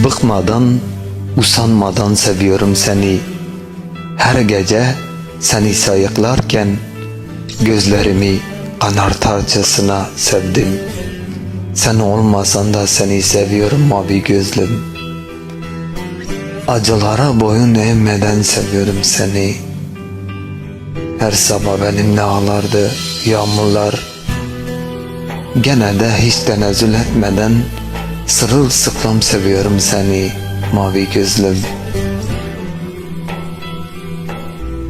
Bıkmadan, usanmadan seviyorum seni. Her gece seni sayıklarken gözlerimi kanartarcasına sevdim. Sen olmasan da seni seviyorum mavi gözlüm. Acılara boyun eğmeden seviyorum seni. Her sabah benimle ağlardı yağmurlar. Gene de hiç tenezzül etmeden sırılsıklam seviyorum seni mavi gözlüm.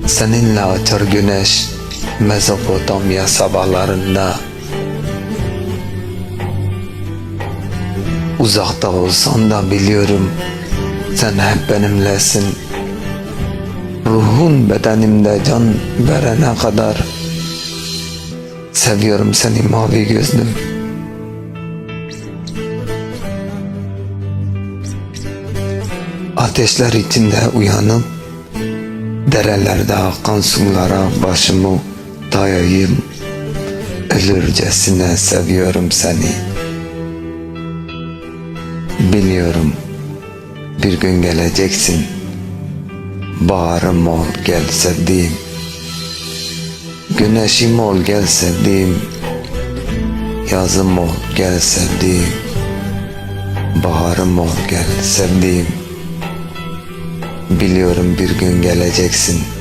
Seninle açar güneş Mezopotamya sabahlarında. Uzakta olsan da biliyorum sen hep benimlesin. Ruhun bedenimde can verene kadar seviyorum seni mavi gözlüm. Ateşler içinde uyanıp derelerde akan sulara başımı dayayım. Ölürcesine seviyorum seni. Biliyorum bir gün geleceksin. Baharım ol gel sevdiğim. Güneşim ol gel sevdiğim. Yazım ol gel sevdiğim. Baharım ol gel sevdiğim. Biliyorum bir gün geleceksin.